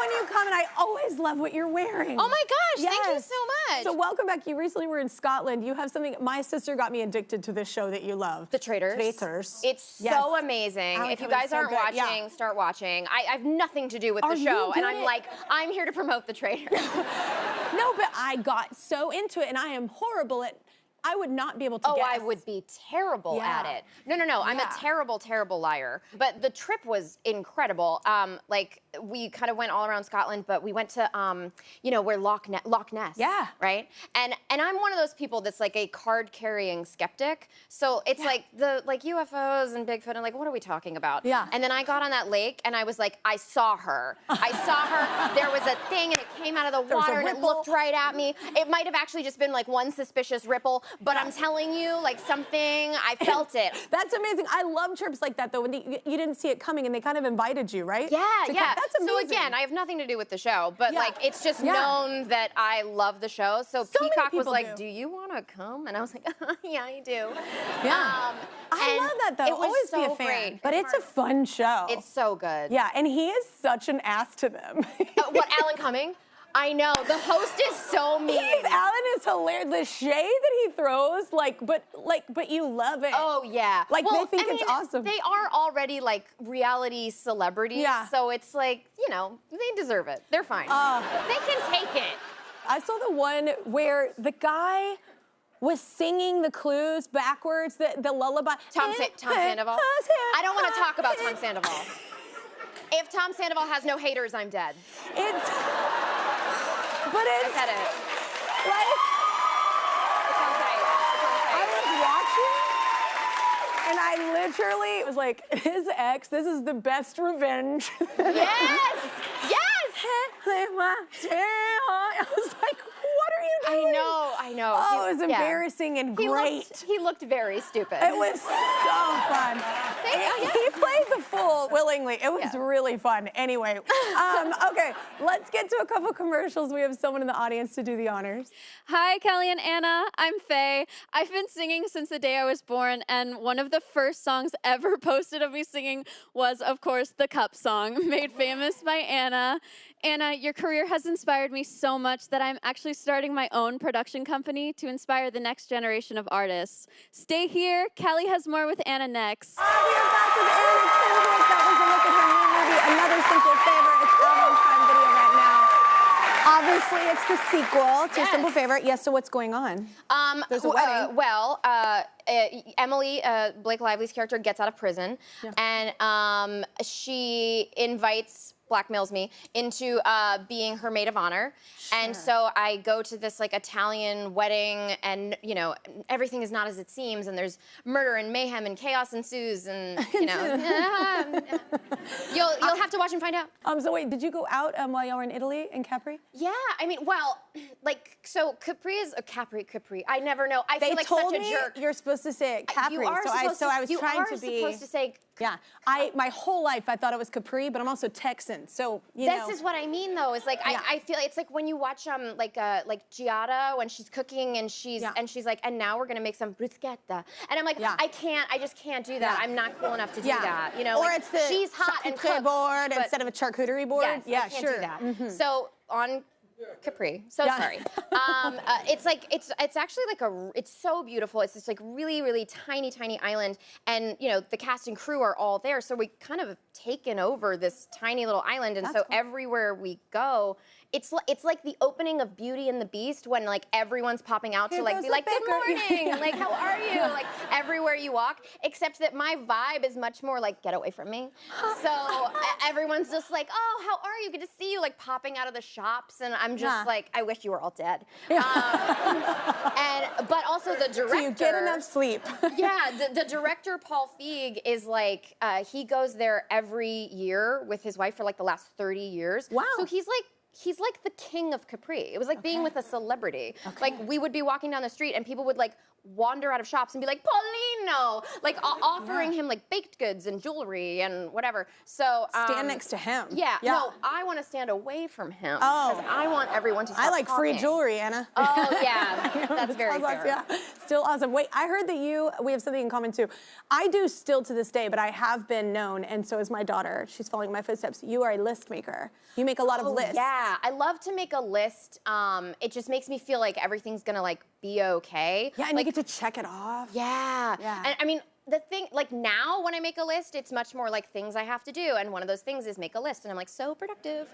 when you come, and I always love what you're wearing. Oh my gosh, yes. thank you so much. So welcome back. You recently were in Scotland. You have something, my sister got me addicted to this show that you love. The Traitors. Traitors. It's so amazing. Alex, if you guys aren't watching, start watching. I have nothing to do with the show, and I'm like, I'm here to promote the Traitors. No, but I got so into it, and I am horrible at, I would not be able to guess. I would be terrible at it. No, I'm a terrible, terrible liar. But the trip was incredible. Like, we kind of went all around Scotland, but we went to, you know, where Loch Ness. Yeah. Right? And I'm one of those people that's like a card-carrying skeptic. So it's like UFOs and Bigfoot, and like, what are we talking about? Yeah. And then I got on that lake, and I was like, I saw her. I saw her. There was a thing, and it came out of the water, and it looked right at me. It might have actually just been like one suspicious ripple, but I'm telling you, like something, I felt it. That's amazing. I love trips like that, though, when you didn't see it coming, and they kind of invited you, right? Yeah, yeah. That's amazing. So again, I have nothing to do with the show, but like, it's just known that I love the show. So Peacock was like, do you want to come? And I was like, yeah, I do. Yeah. I love that, though. It was Always so be a fan. great. But it's a fun show. It's so good. Yeah, and he is such an ass to them. What, Alan Cumming? I know, the host is so mean. Alan is hilarious. The shade that he throws, but you love it. Oh yeah. Like, they think it's awesome. They are already like reality celebrities, so it's like, you know, they deserve it. They're fine. They can take it. I saw the one where the guy was singing the clues backwards, the lullaby. Tom Sandoval. I don't want to talk about Tom Sandoval. If Tom Sandoval has no haters, I'm dead. But it's... I said it. Like... It's on site. I was watching, and I literally was like, his ex, this is the best revenge. Yes! Yes! I was like, what are you doing? I know. Oh, it was embarrassing and great. He looked very stupid. It was so fun. He played the fool willingly. It was really fun. Anyway, okay, let's get to a couple commercials. We have someone in the audience to do the honors. Hi, Kelly and Anna. I'm Faye. I've been singing since the day I was born, and one of the first songs ever posted of me singing was, of course, the Cup song, made famous by Anna. Anna, your career has inspired me so much that I'm actually starting my own production company to inspire the next generation of artists. Stay here. Kelly has more with Anna next. We are back with Anna Kendrick. That was a look at her new movie, Another Simple Favor. It's out on Prime Video right now. Obviously, it's the sequel to Simple Favor. Yes, so what's going on? There's a wedding. Emily, Blake Lively's character, gets out of prison, and she blackmails me into being her maid of honor. And so I go to this like Italian wedding, and you know, everything is not as it seems, and there's murder and mayhem and chaos ensues, and you know, you'll have to watch and find out. So wait, did you go out while y'all were in Italy, in Capri? Yeah, I mean, well, like, so Capri is a Capri. I never know. I feel like such a jerk. You're supposed to say it Capri, you are so I was trying to be. You are supposed to say. Yeah, my whole life I thought it was Capri, but I'm also Texan, so you know. This is what I mean, though. Is like I feel it's like when you watch like Giada when she's cooking and she's like, and now we're gonna make some bruschetta, and I'm like, I just can't do that. I'm not cool enough to do that. You know, or like, it's the she's hot and cooks, board instead of a charcuterie board. Yes, I can't do that. So on Capri. So sorry. It's like it's actually like it's so beautiful. It's this like really tiny island, and you know the cast and crew are all there. So we kind of have taken over this tiny little island, and so everywhere we go, it's like the opening of Beauty and the Beast when like everyone's popping out to like be like, good morning, like how are you, like everywhere you walk. Except that my vibe is much more like, get away from me. So everyone's just like, oh, how are you? Good to see you, like popping out of the shops, and I'm just like, I wish you were all dead. But also the director. So you get enough sleep. The director Paul Feig is like, he goes there every year with his wife for like the last 30 years. Wow. So he's like the king of Capri. It was like being with a celebrity. Like we would be walking down the street and people would like wander out of shops and be like, Pauline, you know, like offering him like baked goods and jewelry and whatever. So stand next to him. Yeah. No, I want to stand away from him because I want everyone to stop I like talking. free jewelry, Anna. Oh yeah, that's very fair. Yeah, still awesome. Wait, I heard that we have something in common too. I do still to this day, but I have been known, and so is my daughter. She's following my footsteps. You are a list maker. You make a lot of lists. Yeah, I love to make a list. It just makes me feel like everything's gonna like be okay. Yeah, and like, you get to check it off. Yeah. And I mean, the thing, like now when I make a list, it's much more like things I have to do. And one of those things is make a list. And I'm like, so productive.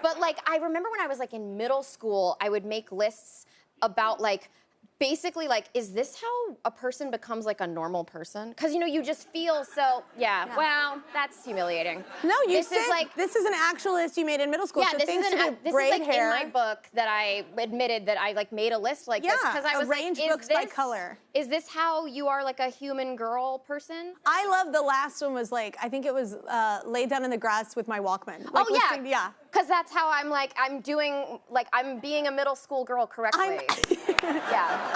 But like, I remember when I was like in middle school, I would make lists about like, basically like, is this how a person becomes like a normal person? Because you know, you just feel so, well, that's humiliating. No, this is an actual list you made in middle school. Yeah, so this is like hair. in my book that I admitted that I like made a list like this because I was arrange like, books by color. Is this how you are like a human girl person? I love the last one was like, I think it was lay down in the grass with my Walkman. Like, yeah. Because that's how I'm like, I'm being a middle school girl correctly.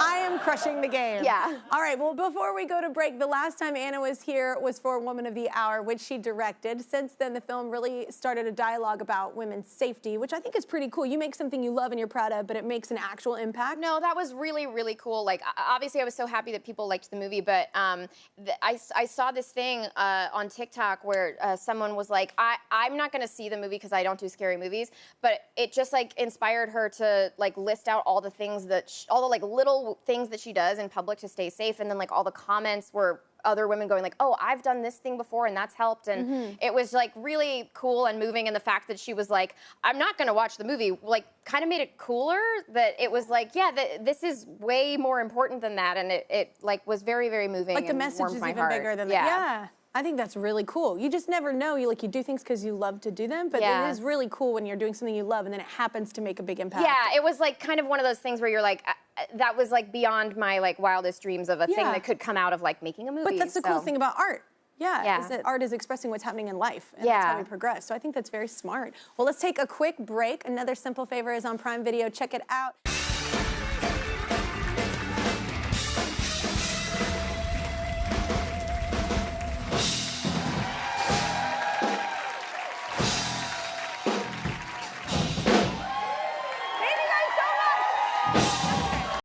I am crushing the game. Yeah. All right, well, before we go to break, the last time Anna was here was for Woman of the Hour, which she directed. Since then, the film really started a dialogue about women's safety, which I think is pretty cool. You make something you love and you're proud of, but it makes an actual impact. No, that was really, really cool. Like, obviously, I was so happy that people liked the movie, but I saw this thing on TikTok where someone was like, I'm not going to see the movie because I don't do scary movies, but it just like inspired her to like list out all the things that all the like little things that she does in public to stay safe, and then like all the comments were other women going like, oh, I've done this thing before and that's helped, and it was like really cool and moving, and the fact that she was like, I'm not gonna watch the movie, like kind of made it cooler that it was like, yeah, this is way more important than that, and it like was very, very moving. Like the and message warmed is my even heart. bigger than that. Yeah. I think that's really cool. You just never know. You do things because you love to do them, but it is really cool when you're doing something you love and then it happens to make a big impact. Yeah, it was like kind of one of those things where you're like, that was like beyond my like wildest dreams of a thing that could come out of like making a movie. But that's the cool thing about art. Yeah, is that art is expressing what's happening in life, and that's how we progress. So I think that's very smart. Well, let's take a quick break. Another Simple Favor is on Prime Video. Check it out.